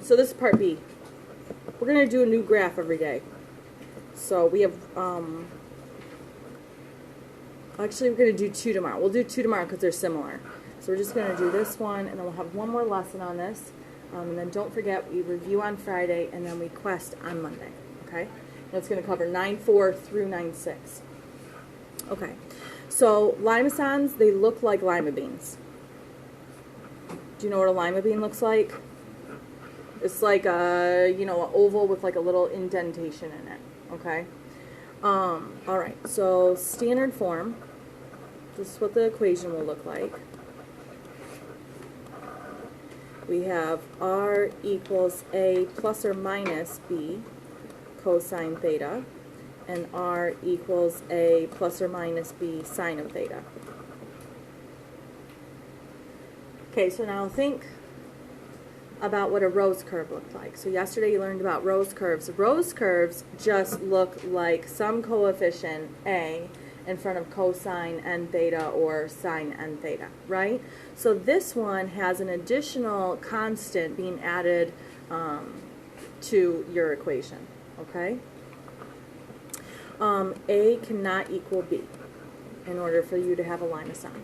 So this is part B. We're going to do a new graph every day. So we have, actually we're going to do two tomorrow. We'll do two tomorrow because they're similar. So we're just going to do this one, and then we'll have one more lesson on this. And then don't forget, we review on Friday, and then we quest on Monday. Okay? That's going to cover 9.4 through 9.6. Okay. So limacons, they look like lima beans. Do you know what a lima bean looks like? It's like a, an oval with like a little indentation in it. Okay? All right. So standard form. This is what the equation will look like. We have r equals a plus or minus b cosine theta, and r equals a plus or minus b sine of theta. Okay, so now think about what a rose curve looked like. So yesterday you learned about rose curves. Rose curves just look like some coefficient a in front of cosine n theta or sine n theta, right? So this one has an additional constant being added to your equation, okay? A cannot equal b in order for you to have a limacon.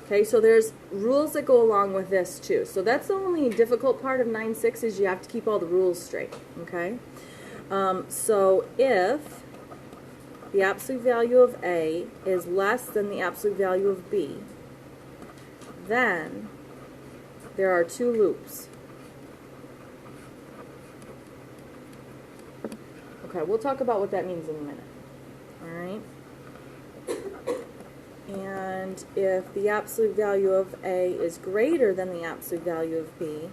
Okay, so there's rules that go along with this too. So that's the only difficult part of 9.6 is you have to keep all the rules straight, okay? So if the absolute value of A is less than the absolute value of B, then there are two loops. Okay, we'll talk about what that means in a minute. All right? And if the absolute value of A is greater than the absolute value of B,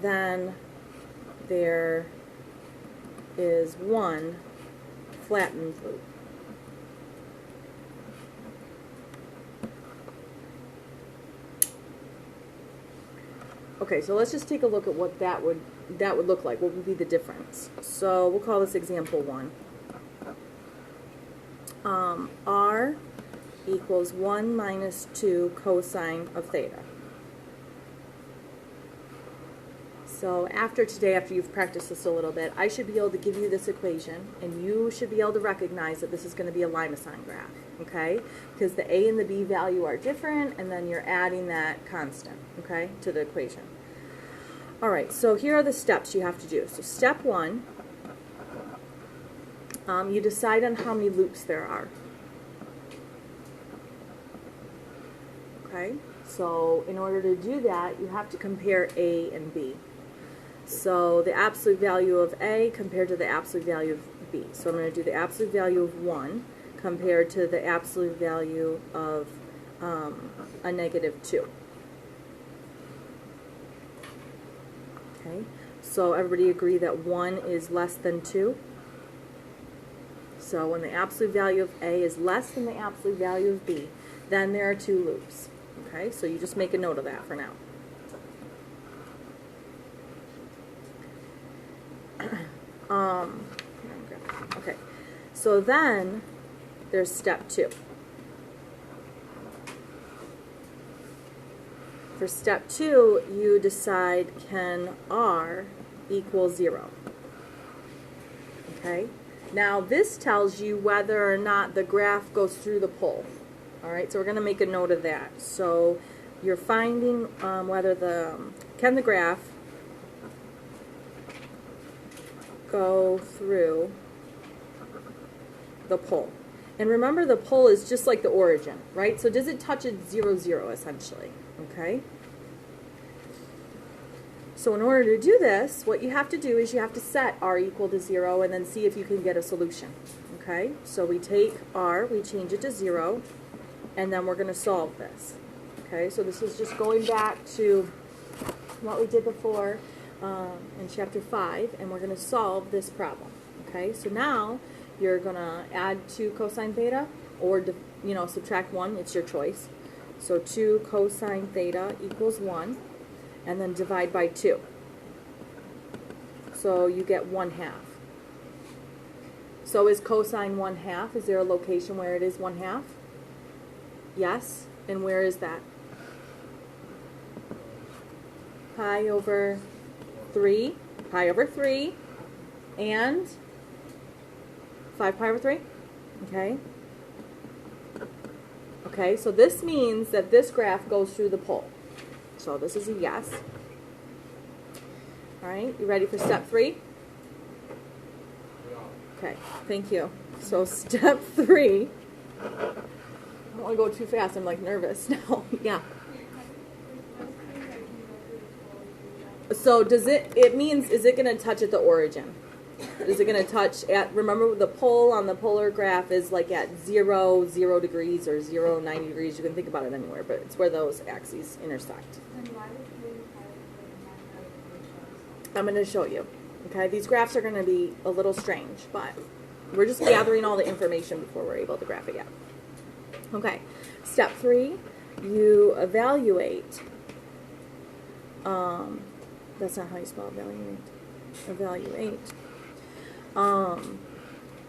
then there is one flattened loop. Okay, so let's just take a look at what that would look like. What would be the difference? So we'll call this example 1. R equals 1 minus 2 cosine of theta. So after today, after you've practiced this a little bit, I should be able to give you this equation, and you should be able to recognize that this is going to be a limacon graph, okay? Because the A and the B value are different, and then you're adding that constant, okay, to the equation. All right, so here are the steps you have to do. So step 1, you decide on how many loops there are. Okay, so in order to do that, you have to compare A and B. So the absolute value of A compared to the absolute value of B. So I'm going to do the absolute value of 1 compared to the absolute value of a negative 2. Okay, so everybody agree that 1 is less than 2? So when the absolute value of A is less than the absolute value of B, then there are two loops. Okay, so you just make a note of that for now. Okay, so then there's step 2. For step 2, you decide can R equal 0. Okay, now this tells you whether or not the graph goes through the pole. All right, so we're going to make a note of that. So you're finding whether can the graph go through the pole. And remember, the pole is just like the origin, right? So does it touch at 0, 0 essentially? Okay. So in order to do this, what you have to do is you have to set R equal to 0 and then see if you can get a solution. Okay. So we take R, we change it to 0. And then we're going to solve this. Okay, so this is just going back to what we did before in chapter 5, and we're going to solve this problem. Okay, so now you're going to add 2 cosine theta, or subtract 1. It's your choice. So 2 cosine theta equals 1, and then divide by 2. So you get 1/2. So is cosine 1/2? Is there a location where it is 1/2? Yes, and where is that? pi over 3, and 5 pi over 3, okay? Okay, so this means that this graph goes through the pole. So this is a yes. All right, you ready for step 3? Okay, thank you. So step 3, I don't want to go too fast, I'm like nervous now. Yeah. So does it means, is it going to touch at the origin? Is it going to touch at, remember the pole on the polar graph is like at 0 degrees or 0, 90 degrees. You can think about it anywhere, but it's where those axes intersect. I'm going to show you. Okay, these graphs are going to be a little strange, but we're just gathering all the information before we're able to graph it yet. Okay, step 3, you evaluate. That's not how you spell evaluate. Evaluate.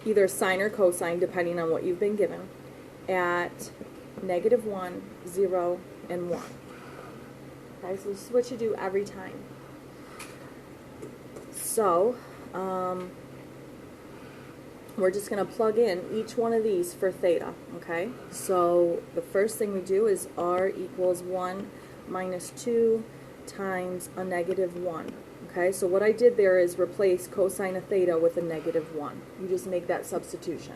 Either sine or cosine, depending on what you've been given, at -1, 0, and 1. Okay, so this is what you do every time. So, we're just going to plug in each one of these for theta, okay? So, the first thing we do is r equals 1 minus 2 times a -1. Okay, so what I did there is replace cosine of theta with a -1. You just make that substitution.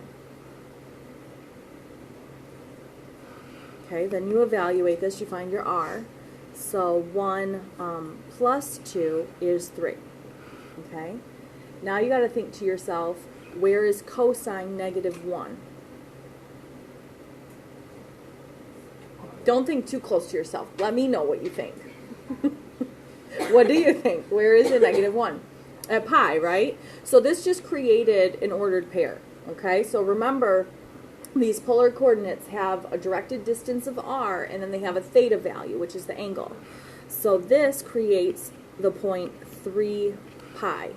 Okay, then you evaluate this, you find your r. So 1 plus 2 is 3. Okay, now you got to think to yourself, where is cosine -1? Don't think too close to yourself. Let me know what you think. What do you think? Where is it? -1? At pi, right? So this just created an ordered pair. Okay, so remember, these polar coordinates have a directed distance of r, and then they have a theta value, which is the angle. So this creates the point 3 pi.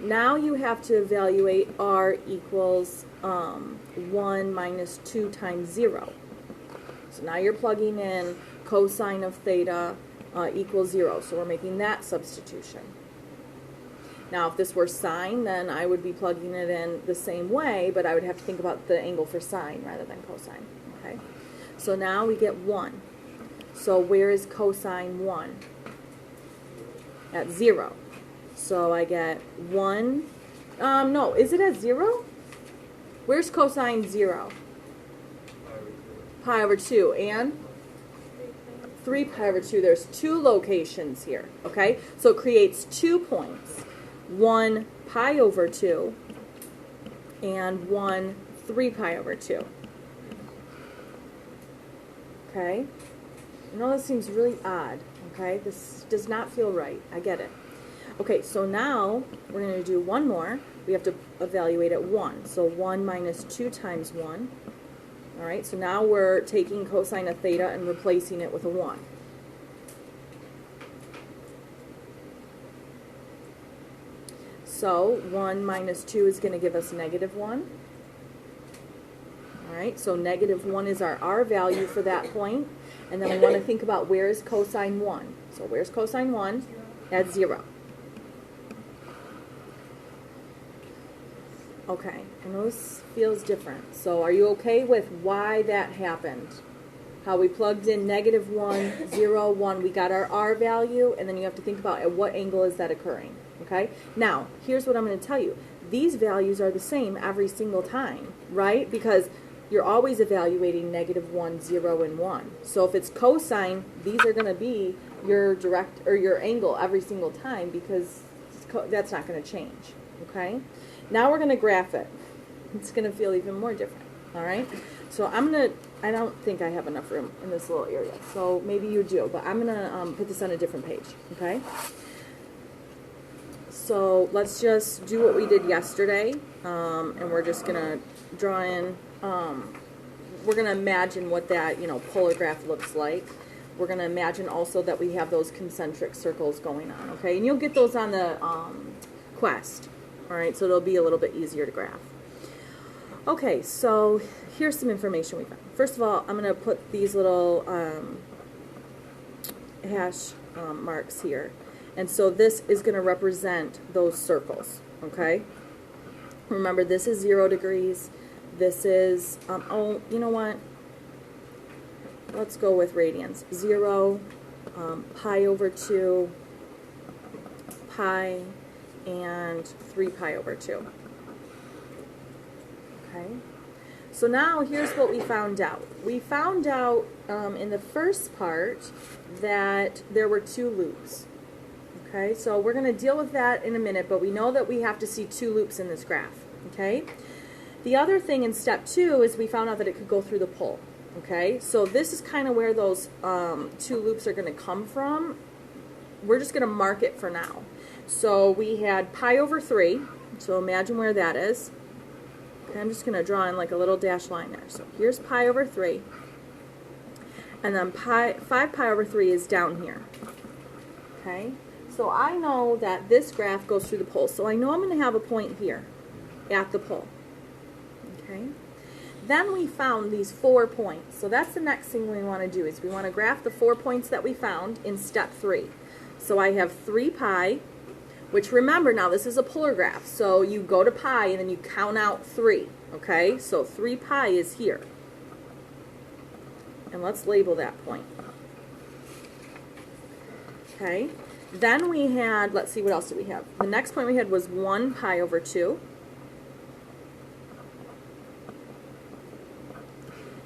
Now you have to evaluate r equals 1 minus 2 times 0. So now you're plugging in cosine of theta equals 0. So we're making that substitution. Now if this were sine, then I would be plugging it in the same way, but I would have to think about the angle for sine rather than cosine. Okay. So now we get 1. So where is cosine 1? At 0. So I get 1. No, is it at 0? Where's cosine 0? Pi over 2. And 3 pi over 2. There's 2 locations here. Okay? So it creates 2 points. 1 pi over 2 and 1 3 pi over 2. Okay? I know this seems really odd. Okay? This does not feel right. I get it. Okay, so now we're going to do one more. We have to evaluate at 1. So 1 minus 2 times 1. All right, so now we're taking cosine of theta and replacing it with a 1. So 1 minus 2 is going to give us -1. All right, so -1 is our r value for that point. And then we want to think about where is cosine 1. So where's cosine 1? At 0. Okay, I know this feels different. So are you okay with why that happened? How we plugged in -1, 0, 1. We got our r value, and then you have to think about at what angle is that occurring. Okay? Now, here's what I'm going to tell you. These values are the same every single time, right? Because you're always evaluating -1, 0, and 1. So if it's cosine, these are going to be your direct or your angle every single time because that's not going to change. Okay? Now we're going to graph it. It's going to feel even more different. All right? So I don't think I have enough room in this little area. So maybe you do, but I'm going to put this on a different page. Okay? So let's just do what we did yesterday, and we're just going to draw in, we're going to imagine what that, polar graph looks like. We're going to imagine also that we have those concentric circles going on, okay? And you'll get those on the quest, all right? So it'll be a little bit easier to graph. Okay, so here's some information we found. First of all, I'm going to put these little hash marks here. And so this is going to represent those circles, okay? Remember, this is 0 degrees. This is, oh, you know what? Let's go with radians. 0, pi over 2, pi, and 3 pi over 2. Okay? So now here's what we found out. We found out in the first part that there were 2 loops. Okay, so we're going to deal with that in a minute, but we know that we have to see 2 loops in this graph. Okay? The other thing in step 2 is we found out that it could go through the pole. Okay, so this is kind of where those 2 loops are going to come from. We're just going to mark it for now. So we had pi over 3, so imagine where that is. Okay, I'm just going to draw in like a little dashed line there. So here's pi over 3, and then 5 pi over 3 is down here. Okay, so I know that this graph goes through the pole, so I know I'm going to have a point here at the pole. Okay. Then we found these 4 points. So that's the next thing we want to do is we want to graph the 4 points that we found in step 3. So I have 3 pi, which remember now this is a polar graph. So you go to pi and then you count out 3. Okay, so 3 pi is here. And let's label that point. Okay, then we had, let's see, what else did we have? The next point we had was 1 pi over 2.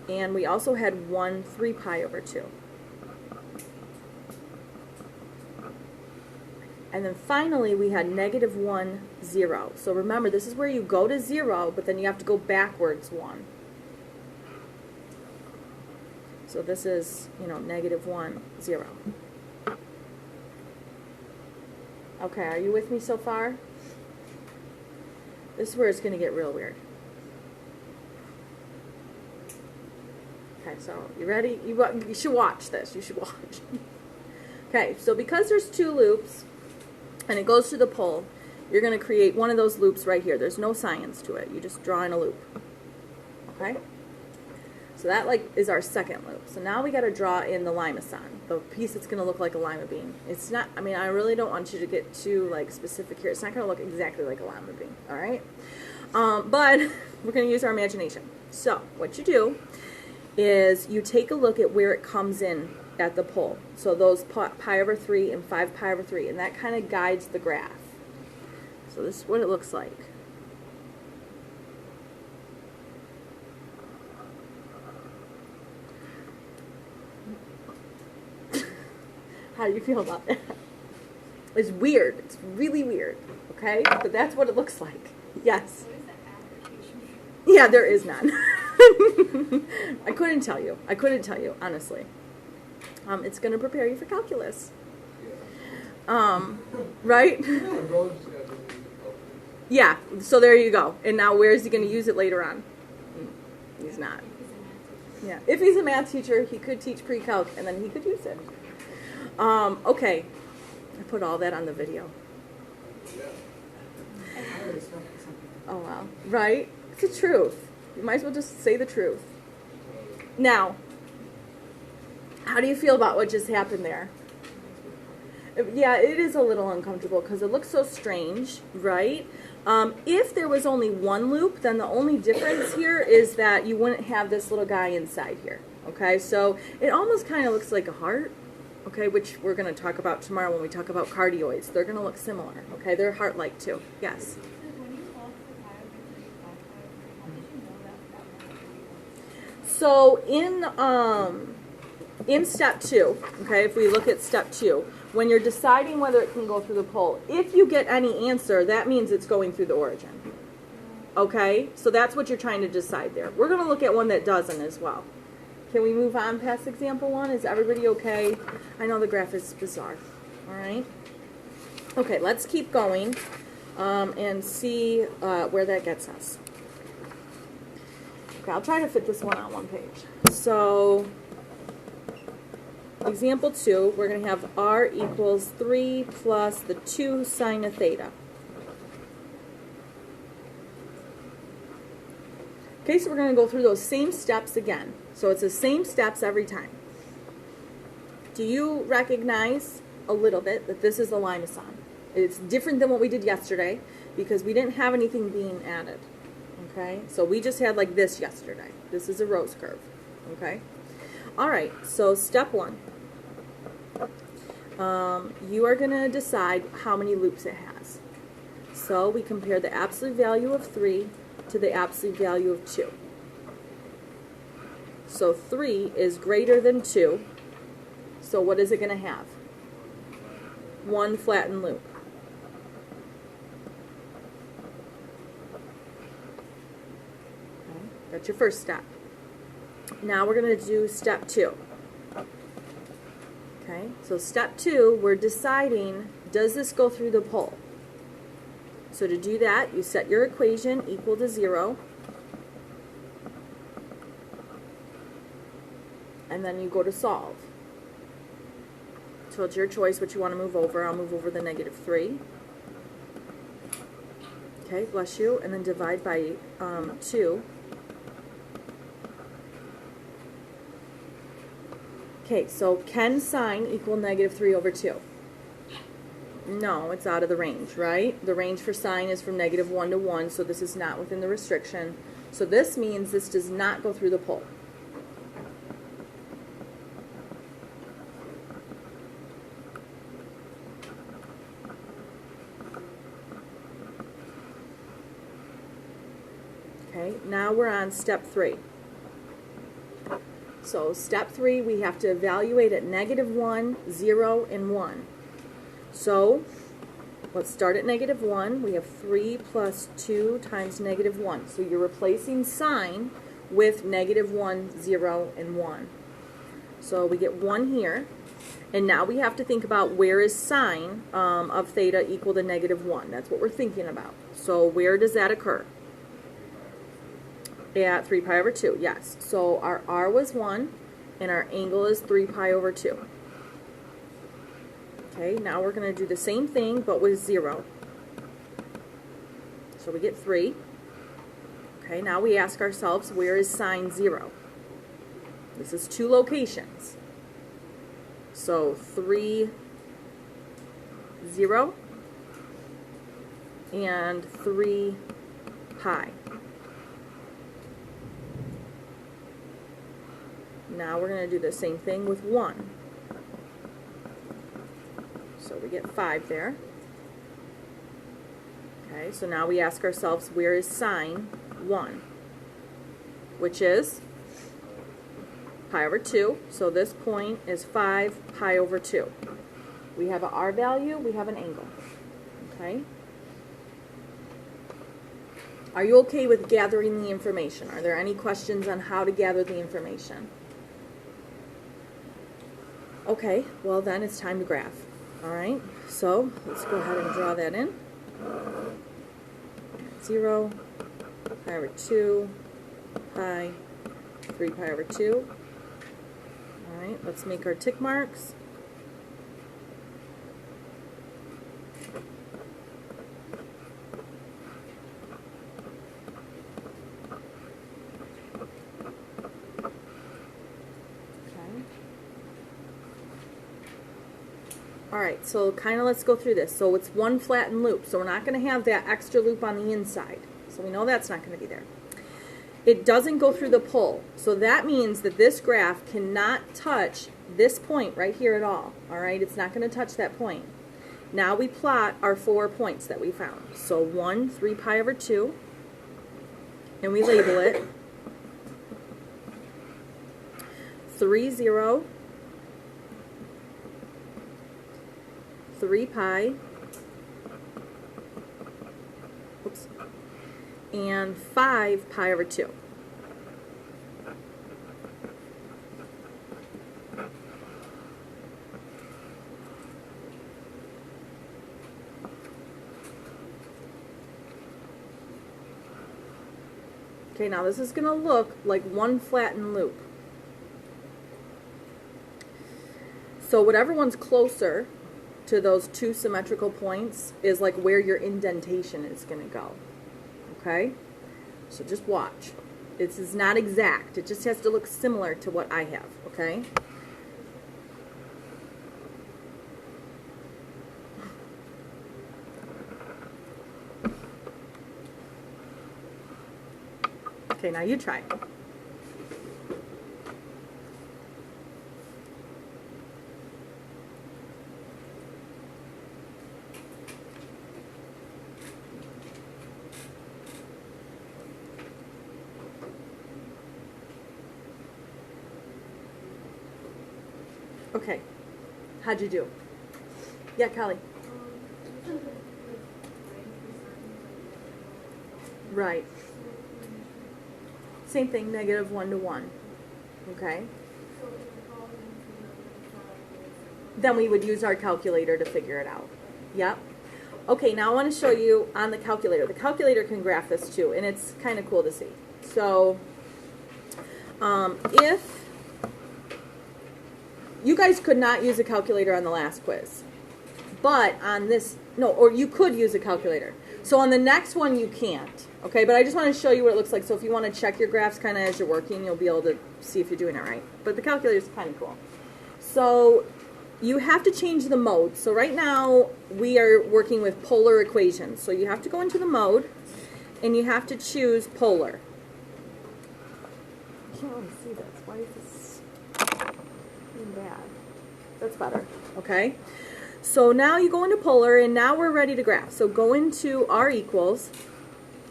And we also had 1 3 pi over 2. And then finally we had -1 0. So remember, this is where you go to 0, but then you have to go backwards 1. So this is, you know, -1 0. Okay, are you with me so far? This is where it's going to get real weird. Okay, so you ready? You should watch this. You should watch. Okay, so because there's 2 loops and it goes through the pole, you're going to create one of those loops right here. There's no science to it. You just draw in a loop. Okay? So that is our second loop. So now we got to draw in the limacon, the piece that's going to look like a lima bean. It's not, I mean, I really don't want you to get too specific here. It's not going to look exactly like a lima bean, all right? But we're going to use our imagination. So what you do is you take a look at where it comes in at the pole. So those pi over 3 and 5 pi over 3, and that kind of guides the graph. So this is what it looks like. How do you feel about that? It's weird. It's really weird. Okay? But that's what it looks like. Yes. Yeah, there is none. I couldn't tell you. I couldn't tell you, honestly. It's going to prepare you for calculus. Right? Yeah, so there you go. And now where is he going to use it later on? He's not. Yeah, if he's a math teacher, he could teach pre-calc, and then he could use it. Okay. I put all that on the video. Oh, wow. Right? It's the truth. You might as well just say the truth. Now, how do you feel about what just happened there? Yeah, it is a little uncomfortable because it looks so strange, right? If there was only one loop, then the only difference here is that you wouldn't have this little guy inside here, okay? So it almost kind of looks like a heart, okay, which we're going to talk about tomorrow when we talk about cardioids. They're going to look similar, okay? They're heart-like too. Yes? So in step 2, okay, if we look at step 2, when you're deciding whether it can go through the pole, if you get any answer, that means it's going through the origin. Okay? So that's what you're trying to decide there. We're going to look at one that doesn't as well. Can we move on past example 1? Is everybody okay? I know the graph is bizarre. All right? Okay, let's keep going and see where that gets us. Okay, I'll try to fit this one on one page. So, example 2, we're going to have r equals 3 plus the 2 sine of theta. Okay, so we're going to go through those same steps again. So it's the same steps every time. Do you recognize a little bit that this is the limacon? It's different than what we did yesterday because we didn't have anything being added. Okay, so we just had like this yesterday. This is a rose curve. Okay, all right, so step one. You are going to decide how many loops it has. So we compare the absolute value of 3 to the absolute value of 2. So 3 is greater than 2. So what is it going to have? One flattened loop. Okay, that's your first step. Now we're going to do step 2. Okay, so step 2, we're deciding, does this go through the pole? So to do that, you set your equation equal to 0. And then you go to solve. So it's your choice what you want to move over. I'll move over the -3. Okay, bless you. And then divide by 2. Okay, so can sine equal -3 over 2? No, it's out of the range, right? The range for sine is from -1 to 1, so this is not within the restriction. So this means this does not go through the pole. Okay, now we're on step 3. So step 3, we have to evaluate at -1, 0, and 1. So let's start at -1. We have 3 plus 2 times -1. So you're replacing sine with -1, 0, and 1. So we get 1 here. And now we have to think about where is sine of theta equal to -1. That's what we're thinking about. So where does that occur? At 3 pi over 2, yes. So our r was 1, and our angle is 3 pi over 2. Okay, now we're going to do the same thing, but with 0. So we get 3. Okay, now we ask ourselves, where is sine 0? This is 2 locations. So 3, 0, and 3 pi. Now we're going to do the same thing with 1. So we get 5 there. Okay, so now we ask ourselves, where is sine 1? Which is pi over 2. So this point is 5 pi over 2. We have an r value, we have an angle. Okay? Are you okay with gathering the information? Are there any questions on how to gather the information? Okay, well then it's time to graph. Alright, so let's go ahead and draw that in. 0, pi over 2, pi, 3 pi over 2. Alright, let's make our tick marks. Alright, so kind of let's go through this. So it's one flattened loop, so we're not going to have that extra loop on the inside. So we know that's not going to be there. It doesn't go through the pole, so that means that this graph cannot touch this point right here at all. Alright, it's not going to touch that point. Now we plot our 4 points that we found. So 1, 3 pi over 2, and we label it 3, 0, 3 pi, oops, and 5 pi over 2. Okay, now this is going to look like one flattened loop. So whatever one's closer to those 2 symmetrical points is like where your indentation is going to go. Okay? So just watch. This is not exact. It just has to look similar to what I have, okay? Okay, now you try. Okay, how'd you do? Yeah, Kelly. Right. Same thing, -1 to 1. Okay. Then we would use our calculator to figure it out. Yep. Okay, now I want to show you on the calculator. The calculator can graph this too, and it's kind of cool to see. So, if you guys could not use a calculator on the last quiz, but on this, no, or you could use a calculator. So on the next one you can't, okay? But I just want to show you what it looks like. So if you want to check your graphs kind of as you're working, you'll be able to see if you're doing it right. But the calculator is kind of cool. So you have to change the mode. So right now we are working with polar equations. So you have to go into the mode and you have to choose polar. I can't really see this. Why is this being bad? That's better. Okay. So now you go into polar, and now we're ready to graph. So go into R equals,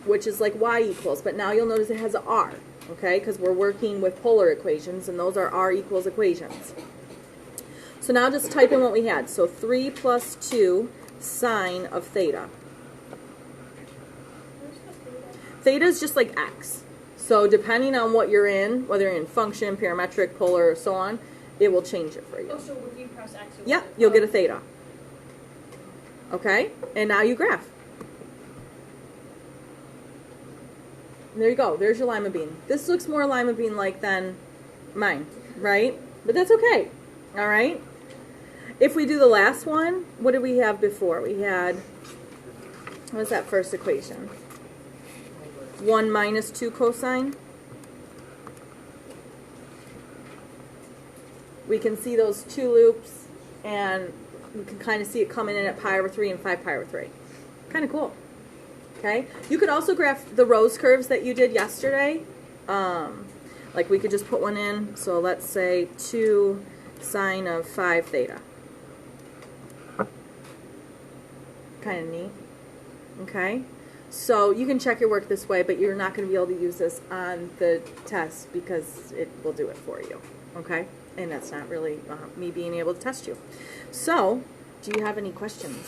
which is like Y equals, but now you'll notice it has a R, okay, because we're working with polar equations, and those are R equals equations. So now just type in what we had. So 3 plus 2 sine of theta. Theta is just like X. So depending on what you're in, whether you're in function, parametric, polar, or so on, it will change it for you. Oh, so if you press X, yeah, you'll get a theta. Okay, and now you graph. And there you go. There's your lima bean. This looks more lima bean-like than mine, right? But that's okay. All right. If we do the last one, what did we have before? We had, what was that first equation? 1 minus 2 cosine. We can see those two loops, and we can kind of see it coming in at pi over 3 and 5 pi over 3. Kind of cool. Okay. You could also graph the rose curves that you did yesterday. Like we could just put one in. So let's say 2 sine of 5 theta. Kind of neat. Okay. So you can check your work this way, but you're not going to be able to use this on the test because it will do it for you. Okay. And that's not really me being able to test you. So, do you have any questions?